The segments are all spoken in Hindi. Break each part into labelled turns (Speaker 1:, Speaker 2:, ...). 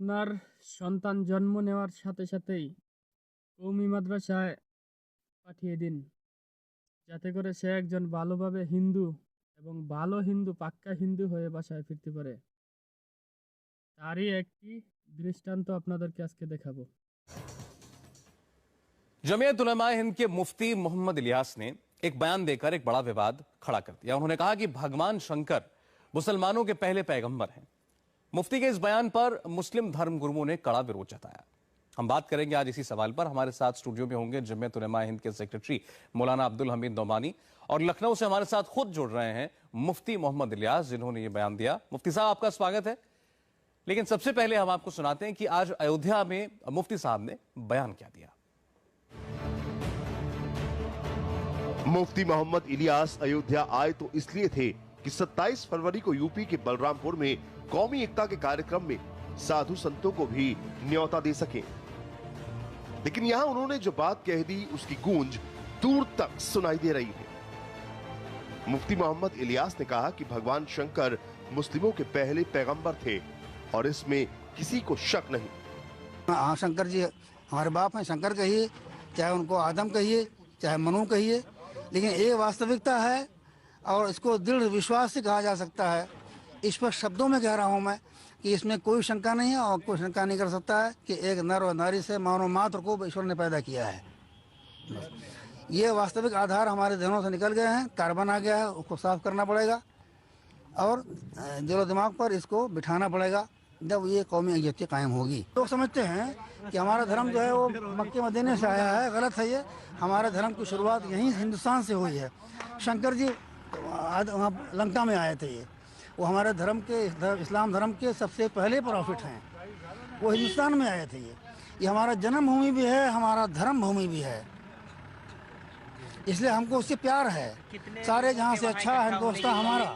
Speaker 1: আপনার সন্তান জন্ম নেওয়ার সাথে সাথেই কওমি মাদ্রাসায় পাঠিয়ে দিন, যাতে করে সে একজন ভালোভাবে হিন্দু এবং ভালো হিন্দু, পাক্কা হিন্দু হয়ে বাসায় ফিরতে পারে। তারই একটি দৃষ্টান্ত আপনাদেরকে আজকে দেখাবো।
Speaker 2: जमीयत उलमा हिंद के मुफ्ती मोहम्मद इलियास ने एक बयान देकर एक बड़ा विवाद खड़ा कर दिया। उन्होंने कहा कि भगवान शंकर मुसलमानों के पहले पैगंबर हैं। मुफ्ती के इस बयान पर मुस्लिम धर्मगुरुओं ने कड़ा विरोध जताया। हम बात करेंगे आज इसी सवाल पर। हमारे साथ स्टूडियो में होंगे जमीयत उलमा हिंद के सेक्रेटरी मौलाना अब्दुल हमीद नोमानी, और लखनऊ से हमारे साथ खुद जुड़ रहे हैं मुफ्ती मोहम्मद इलियास, जिन्होंने ये बयान दिया। मुफ्ती साहब, आपका स्वागत है। लेकिन सबसे पहले हम आपको सुनाते हैं कि आज अयोध्या में मुफ्ती साहब ने बयान क्या दिया।
Speaker 3: मुफ्ती मोहम्मद इलियास अयोध्या आए तो इसलिए थे कि 27 फरवरी को यूपी के बलरामपुर में कौमी एकता के कार्यक्रम में साधु संतों को भी न्योता दे सके। लेकिन यहां उन्होंने जो बात कह दी उसकी गूंज दूर तक सुनाई दे रही है। मुफ्ती मोहम्मद इलियास ने कहा कि भगवान शंकर मुस्लिमों के पहले पैगंबर थे और इसमें किसी को शक नहीं।
Speaker 4: हाँ, शंकर जी हमारे बाप हैं, शंकर कहिए, चाहे उनको आदम कहिए, चाहे मनु कहिए, लेकिन ये वास्तविकता है और इसको दृढ़ विश्वास से कहा जा सकता है। इस पर शब्दों में कह रहा हूँ मैं कि इसमें कोई शंका नहीं है और कोई शंका नहीं कर सकता है कि एक नर और नारी से मानव मात्र को ईश्वर ने पैदा किया है। ये वास्तविक आधार हमारे ध्यानों से निकल गए हैं, कार्बन आ गया है, उसको साफ करना पड़ेगा और दिलो दिमाग पर इसको बिठाना पड़ेगा, जब ये कौमी एकता कायम होगी। लोग समझते हैं कि हमारा धर्म जो है वो मक्के मदीने से आया है, गलत है ये। हमारे धर्म की शुरुआत यहीं हिंदुस्तान से हुई है। शंकर जी वहाँ लंका में आए थे, ये वो हमारे धर्म के, इस्लाम धर्म के सबसे पहले प्रॉफिट हैं। वो हिंदुस्तान में आए थे। ये हमारा जन्मभूमि भी है, हमारा धर्म भूमि भी है, इसलिए हमको उससे प्यार है। सारे जहाँ से अच्छा हिंदुस्तान हमारा।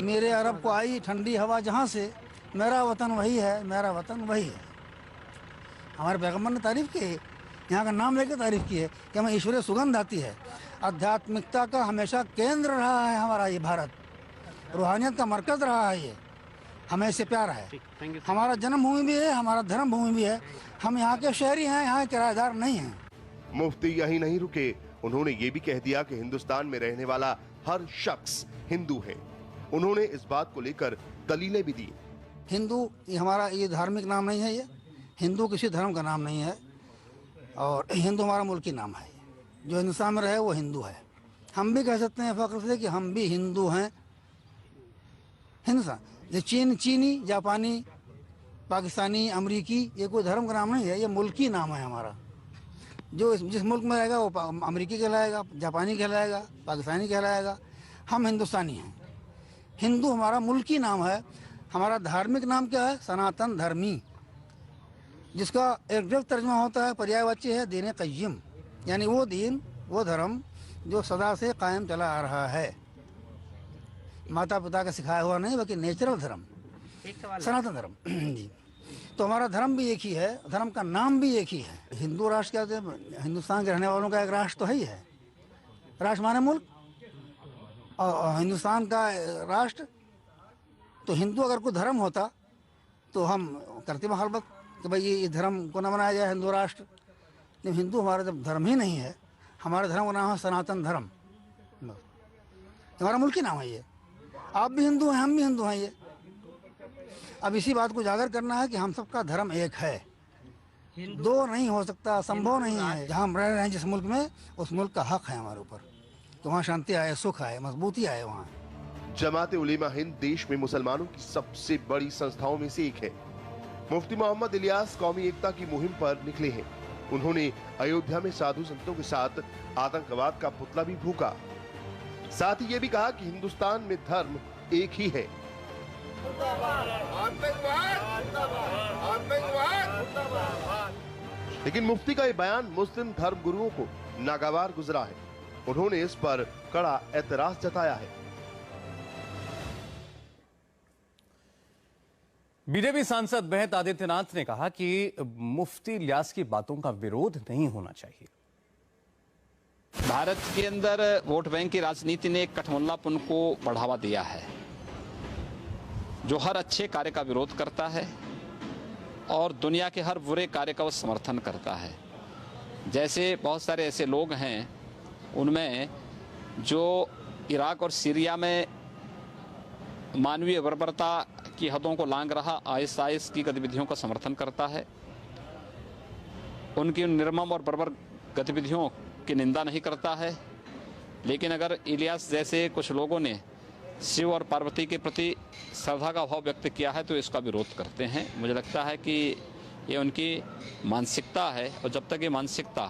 Speaker 4: मेरे अरब को आई ठंडी हवा जहाँ से, मेरा वतन वही है, मेरा वतन वही है। हमारे पैगम्बर ने तारीफ की है, यहाँ का नाम लेकर तारीफ की है कि हमें ईश्वरीय सुगंध आती है। आध्यात्मिकता का हमेशा केंद्र रहा है हमारा ये भारत, रूहानियत का मरकज रहा है ये, हमें इससे प्यार है। हमारा जन्मभूमि भी है, हमारा धर्म भूमि भी है। हम यहाँ के शहरी हैं, यहाँ के किराएदार नहीं हैं।
Speaker 3: मुफ्ती यहीं नहीं रुके, उन्होंने ये भी कह दिया कि हिंदुस्तान में रहने वाला हर शख्स हिंदू है। उन्होंने इस बात को लेकर दलीलें भी दी।
Speaker 4: हिंदू ये हमारा ये धार्मिक नाम नहीं है, ये हिंदू किसी धर्म का नाम नहीं है और हिंदू हमारा मुल्की नाम है। जो हिंदुस्तान में रहे वो हिंदू है। हम भी कह सकते हैं फख्र से कि हम भी हिंदू हैं। हिंदुस्तान ये चीनी, जापानी, पाकिस्तानी, अमरीकी, ये कोई धर्म का नाम नहीं है, ये मुल्की नाम है हमारा। जो जिस मुल्क में रहेगा वो अमरीकी कहलाएगा, जापानी कहलाएगा, पाकिस्तानी कहलाएगा। हम हिंदुस्तानी हैं। हिंदू हमारा मुल्की नाम है। हमारा धार्मिक नाम क्या है? सनातन धर्मी, जिसका एक डायरेक्ट तर्जुमा होता है, पर्यायवाची है दीन क़य्यिम, यानी वो दीन, वो धर्म जो सदा से कायम चला आ रहा है, माता पिता का सिखाया हुआ नहीं, बल्कि नेचुरल धर्म, सनातन धर्म जी। तो हमारा धर्म भी एक ही है, धर्म का नाम भी एक ही है। हिंदू राष्ट्र कहते हैं, हिंदुस्तान के रहने वालों का एक राष्ट्र तो है ही है। राष्ट्र माने मुल्क, और हिंदुस्तान का राष्ट्र। तो हिंदू अगर कोई धर्म होता तो हम करते मुखालफत कि भाई ये धर्म को न बनाया जाए हिंदू राष्ट्र। लेकिन हिंदू हमारा जब धर्म ही नहीं है, हमारे धर्म का नाम है सनातन धर्म, हमारा मुल्की नाम है ये। आप भी हिंदू हैं, हम भी हिंदू हैं। ये अब इसी बात को उजागर करना है कि हम सबका धर्म एक है, दो नहीं हो सकता, संभव नहीं है। जहाँ हम रह रहे हैं जिस मुल्क में, उस मुल्क का हक है हमारे ऊपर कि वहाँ शांति आए, सुख आए, मजबूती आए। वहाँ
Speaker 3: जमात उलेमा हिंद देश में मुसलमानों की सबसे बड़ी संस्थाओं में से एक है। मुफ्ती मोहम्मद इलियास कौमी एकता की मुहिम पर निकले हैं। उन्होंने अयोध्या में साधु संतों के साथ आतंकवाद का पुतला भी फूंका। साथ ही ये भी कहा कि हिंदुस्तान में धर्म एक ही है। लेकिन मुफ्ती का ये बयान मुस्लिम धर्म गुरुओं को नागवार गुजरा है। उन्होंने इस पर कड़ा एतराज जताया है।
Speaker 2: बीजेपी सांसद महत आदित्यनाथ ने कहा कि मुफ्ती इलियास की बातों का विरोध नहीं होना चाहिए।
Speaker 5: भारत के अंदर वोट बैंक की राजनीति ने कठमुल्लापन को बढ़ावा दिया है, जो हर अच्छे कार्य का विरोध करता है और दुनिया के हर बुरे कार्य का वो समर्थन करता है। जैसे बहुत सारे ऐसे लोग हैं, उनमें जो इराक और सीरिया में मानवीय बर्बरता की हदों को लांघ रहा ISIS की गतिविधियों का समर्थन करता है, उनकी निर्मम और बर्बर गतिविधियों की निंदा नहीं करता है। लेकिन अगर इलियास जैसे कुछ लोगों ने शिव और पार्वती के प्रति श्रद्धा का भाव व्यक्त किया है तो इसका विरोध करते हैं। मुझे लगता है कि ये उनकी मानसिकता है, और जब तक ये मानसिकता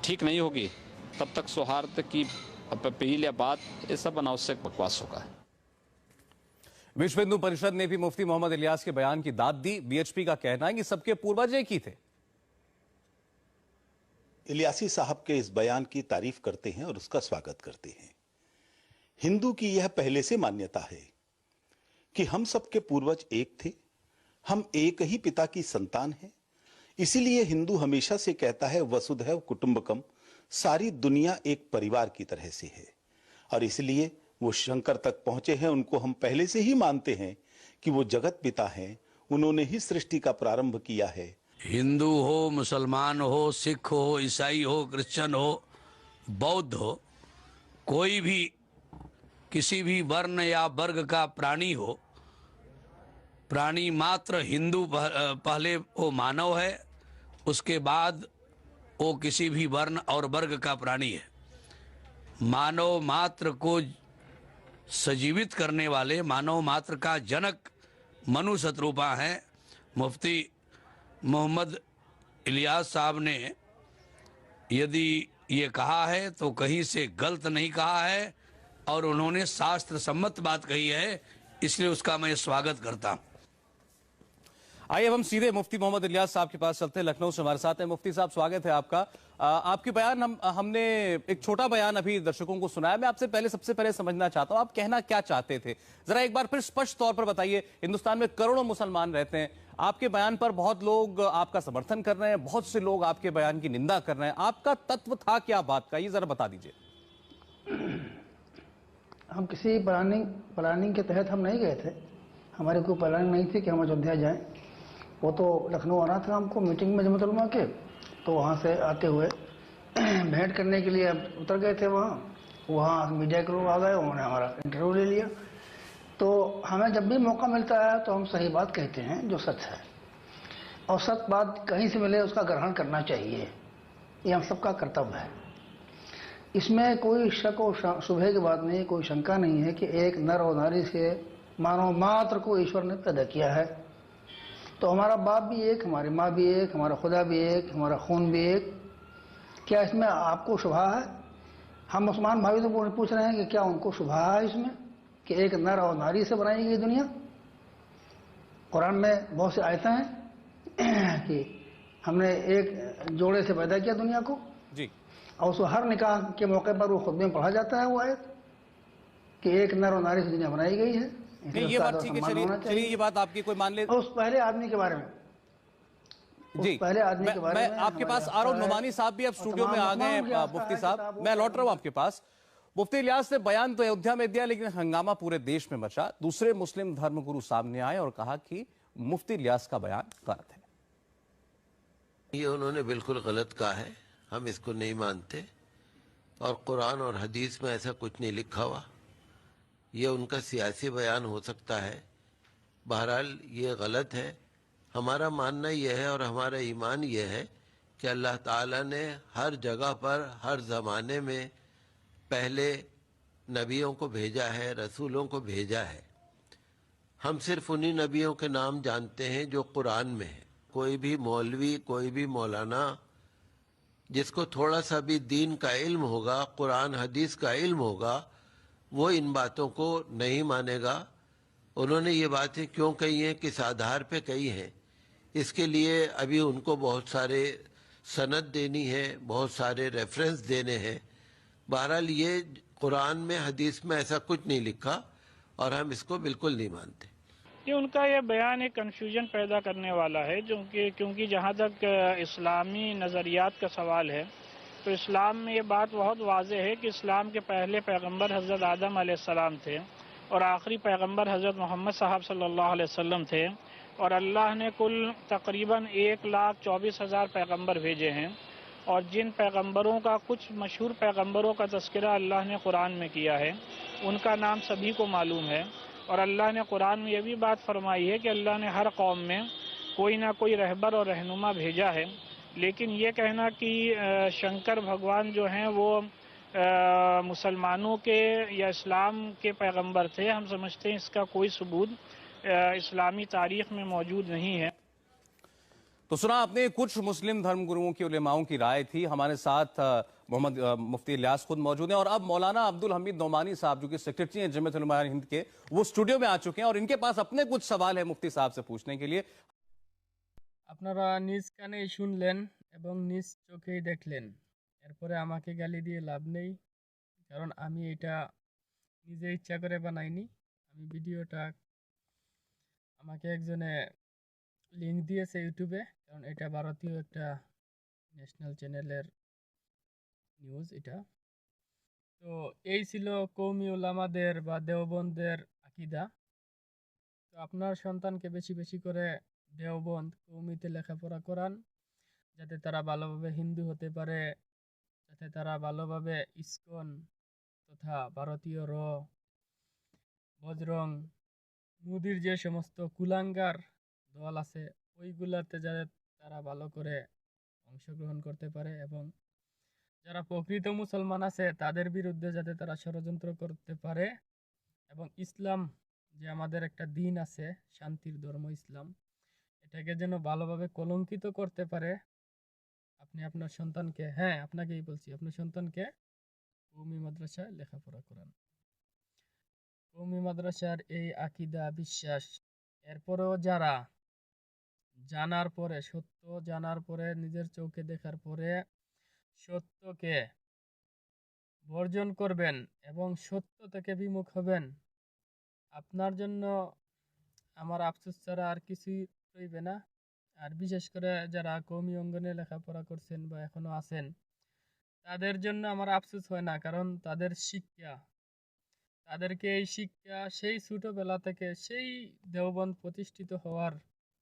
Speaker 5: ठीक नहीं होगी तब तक सौहार्द की अपील या बात, ये सब अनावश्यक बकवास होगा।
Speaker 2: विश्व हिंदू परिषद ने भी मुफ्ती मोहम्मद इलियास के बयान की दाद दी। बीएचपी का कहना है कि सबके पूर्वज एक ही थे।
Speaker 6: इलियासी साहब के इस बयान की तारीफ करते हैं और उसका स्वागत करते हैं। हिंदू की यह पहले से मान्यता है कि हम सबके पूर्वज एक थे, हम एक ही पिता की संतान हैं। इसीलिए हिंदू हमेशा से कहता है वसुधैव कुटुंबकम, सारी दुनिया एक परिवार की तरह से है। और इसलिए वो शंकर तक पहुंचे हैं, उनको हम पहले से ही मानते हैं कि वो जगत पिता हैं, उन्होंने ही सृष्टि का प्रारंभ किया है।
Speaker 7: हिंदू हो, मुसलमान हो, सिख हो, ईसाई हो, क्रिश्चियन हो, बौद्ध हो, कोई भी किसी भी वर्ण या वर्ग का प्राणी हो, प्राणी मात्र हिंदू पहले वो मानव है, उसके बाद वो किसी भी वर्ण और वर्ग का प्राणी है। मानव मात्र को सजीवित करने वाले, मानव मात्र का जनक मनु शत्रुपा हैं। मुफ्ती मोहम्मद इलियास साहब ने यदि ये कहा है तो कहीं से गलत नहीं कहा है, और उन्होंने शास्त्र सम्मत बात कही है, इसलिए उसका मैं स्वागत करता हूं।
Speaker 2: आइए अब हम सीधे मुफ्ती मोहम्मद इलियास साहब के पास चलते हैं। लखनऊ से हमारे साथ हैं। मुफ्ती साहब, स्वागत है आपका। आपके बयान हमने एक छोटा बयान अभी दर्शकों को सुनाया। मैं आपसे सबसे पहले समझना चाहता हूं, आप कहना क्या चाहते थे, जरा एक बार फिर स्पष्ट तौर पर बताइए। हिंदुस्तान में करोड़ों मुसलमान रहते हैं, आपके बयान पर बहुत लोग आपका समर्थन कर रहे हैं, बहुत से लोग आपके बयान की निंदा कर रहे हैं। आपका तत्व था क्या बात का, ये जरा बता दीजिए।
Speaker 4: हम किसी प्लानिंग के तहत हम नहीं गए थे। हमारी कोई प्लानिंग नहीं थी कि हम अयोध्या जाएं। वो तो लखनऊ आना था हमको मीटिंग में जमात उलमा के, तो वहाँ से आते हुए भेंट करने के लिए उतर गए थे। वहाँ मीडिया के लोग आ गए, उन्होंने हमारा इंटरव्यू ले लिया। तो हमें जब भी मौका मिलता है तो हम सही बात कहते हैं जो सच है, और सच बात कहीं से मिले उसका ग्रहण करना चाहिए, ये हम सबका कर्तव्य है। इसमें कोई शक और शुभे की बात नहीं, कोई शंका नहीं है कि एक नर और नारी से मानव मात्र को ईश्वर ने पैदा किया है। तो हमारा बाप भी एक, हमारी माँ भी एक, हमारा खुदा भी एक, हमारा खून भी एक। क्या इसमें आपको शुभा है? हम मुसलमान भाई तो पूछ रहे हैं कि क्या उनको शुभा है इसमें कि एक नर और नारी से बनाई गई दुनिया? कुरान में बहुत सी आयतें हैं कि हमने एक जोड़े से पैदा किया दुनिया को
Speaker 2: जी,
Speaker 4: और उसको हर निकाह के मौके पर वो खुद में पढ़ा जाता है वो आयत कि एक नर और नारी से दुनिया बनाई गई है।
Speaker 2: नहीं, ये बात ठीक है। चलिए ये बात आपकी कोई मान ले।
Speaker 4: उस पहले आदमी के बारे में
Speaker 2: जी,
Speaker 4: पहले आदमी के बारे में
Speaker 2: आपके पास आरोप नुमानी साहब भी अब स्टूडियो में आ गए हैं। मुफ्ती साहब, मैं लौट रहा हूं आपके पास। मुफ्ती इलियास ने बयान तो अयोध्या में दिया, लेकिन हंगामा पूरे देश में मचा। दूसरे मुस्लिम धर्मगुरु सामने आए और कहा कि मुफ्ती इलियास का बयान गलत है।
Speaker 8: ये उन्होंने बिल्कुल गलत कहा है, हम इसको नहीं मानते, और कुरान और हदीस में ऐसा कुछ नहीं लिखा हुआ। ये उनका सियासी बयान हो सकता है, बहरहाल ये गलत है। हमारा मानना यह है और हमारा ईमान यह है कि अल्लाह ताला ने हर जगह पर हर ज़माने में पहले नबियों को भेजा है, रसूलों को भेजा है। हम सिर्फ उन्हीं नबियों के नाम जानते हैं जो कुरान में है। कोई भी मौलवी, कोई भी मौलाना जिसको थोड़ा सा भी दीन का इल्म होगा, कुरान हदीस का इल्म होगा, वो इन बातों को नहीं मानेगा। उन्होंने ये बातें क्यों कही हैं, किस आधार पे कही हैं, इसके लिए अभी उनको बहुत सारे सनद देनी है, बहुत सारे रेफरेंस देने हैं। बहरहाल ये कुरान में हदीस में ऐसा कुछ नहीं लिखा और हम इसको बिल्कुल नहीं मानते।
Speaker 9: कि उनका यह बयान एक कन्फ्यूजन पैदा करने वाला है, क्योंकि जहाँ तक इस्लामी नज़रियात का सवाल है तो इस्लाम में ये बात बहुत वाज़ेह है कि इस्लाम के पहले पैगंबर हज़रत आदम अलैहिस्सलाम थे और आखिरी पैगंबर हज़रत मोहम्मद साहब सल्लल्लाहु अलैहि वसल्लम थे। और अल्लाह ने कुल तकरीबन 1,24,000 पैगंबर भेजे हैं, और जिन पैगंबरों का, कुछ मशहूर पैगंबरों का तज़किरा अल्लाह ने कुरान में किया है, उनका नाम सभी को मालूम है। और अल्लाह ने कुरान में यह भी बात फरमाई है कि अल्लाह ने हर कौम में कोई ना कोई रहबर और रहनुमा भेजा है। लेकिन ये कहना कि शंकर भगवान जो हैं वो मुसलमानों के या इस्लाम के पैगंबर थे, हम समझते हैं इसका कोई सबूत इस्लामी तारीख में मौजूद नहीं है।
Speaker 2: तो सुना आपने कुछ मुस्लिम धर्मगुरुओं की उलेमाओं की राय थी। हमारे साथ मोहम्मद मुफ्ती इलियास खुद मौजूद हैं, और अब मौलाना अब्दुल हमीद नोमानी साहब जो कि सेक्रेटरी हैं जमीयत उलमा हिंद के, वो स्टूडियो में आ चुके हैं और इनके पास अपने कुछ सवाल है मुफ्ती साहब से पूछने के लिए।
Speaker 1: আপনারা নিজ কানেই শুনলেন এবং নিজ চোখেই দেখলেন, এরপরে আমাকে গালি দিয়ে লাভ নেই, কারণ আমি এটা নিজে ইচ্ছা করে বানাইনি। আমি ভিডিওটা আমাকে একজনে লিঙ্ক দিয়েছে ইউটিউবে, কারণ এটা ভারতীয় একটা ন্যাশনাল চ্যানেলের নিউজ এটা। তো এই ছিল কওমি উলামাদের বা দেওবন্দের আকীদা। তো আপনার সন্তানকে বেশি বেশি করে দেওবন্দ কওমিতে লেখাপড়া করান, যাতে তারা ভালোভাবে হিন্দু হতে পারে, যাতে তারা ভালোভাবে ইসকন তথা ভারতীয় বজরং, মোদির যে সমস্ত কুলাঙ্গার দল আছে ওইগুলাতে যাতে তারা ভালো করে অংশগ্রহণ করতে পারে, এবং যারা প্রকৃত মুসলমান আছে তাদের বিরুদ্ধে যাতে তারা ষড়যন্ত্র করতে পারে, এবং ইসলাম যে আমাদের একটা দিন আছে, শান্তির ধর্ম ইসলাম, এটাকে যেন ভালোভাবে কলঙ্কিত করতে পারে। আপনি আপনার সন্তানকে, হ্যাঁ আপনাকেই বলছি, আপনার সন্তানকে কওমি মাদ্রাসায় লেখাপড়া করান। কওমি মাদ্রাসার এই আকীদা বিশ্বাস, এরপরেও যারা জানার পরে, সত্য জানার পরে, নিজের চোখে দেখার পরে সত্যকে বর্জন করবেন এবং সত্য থেকে বিমুখ হবেন, আপনার জন্য আমার আফসোস ছাড়া আর কিছুই রইবে না। আর বিশেষ করে যারা কওমি অঙ্গনে লেখাপড়া করছেন বা এখনো আছেন, তাদের জন্য আমার আফসোস হয় না, কারণ তাদের শিক্ষা, তাদেরকে এই শিক্ষা সেই ছোটবেলা থেকে, সেই দেওবন্দ প্রতিষ্ঠিত হওয়ার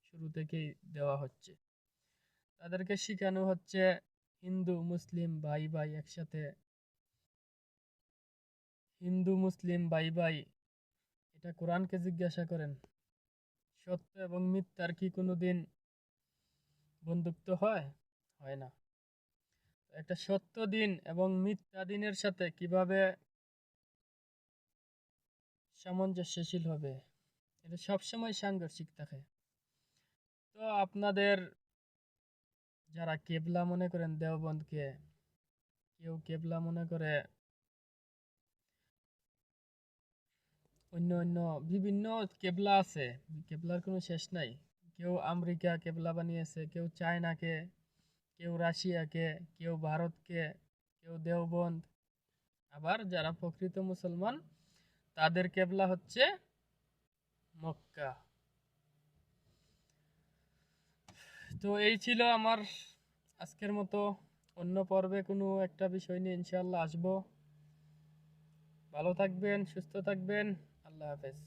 Speaker 1: শুরু থেকেই দেওয়া হচ্ছে। তাদেরকে শেখানো হচ্ছে হিন্দু মুসলিম ভাই ভাই একসাথে, হিন্দু মুসলিম ভাই ভাই। এটা কোরআনকে জিজ্ঞাসা করেন, সত্য এবং মিথ্যার কি কোনোদিন বন্ধুত্ব হয়? হয় না। একটা সত্য দিন এবং মিথ্যা দিনের সাথে কিভাবে সামঞ্জস্যশীল হবে, এটা সবসময় সাংঘর্ষিক থাকে। তো আপনাদের যারা কেবলা মনে করেন দেওবন্দকে, কেউ কেবলা মনে করে অন্য অন্য বিভিন্ন কেবলা আছে, কেবলার কোনো শেষ নাই। কেউ আমেরিকা কেবলা বানিয়েছে, কেউ চায়নাকে, কেউ রাশিয়াকে, কেউ ভারতকে, কেউ দেওবন্দ। আবার যারা প্রকৃত মুসলমান তাদের কেবলা হচ্ছে মক্কা। তো এই ছিল আমার আজকের মতো। অন্য পর্বে কোনো একটা বিষয় নিয়ে ইনশাআল্লাহ আসবো। ভালো থাকবেন, সুস্থ থাকবেন। আল্লাহ হাফেজ।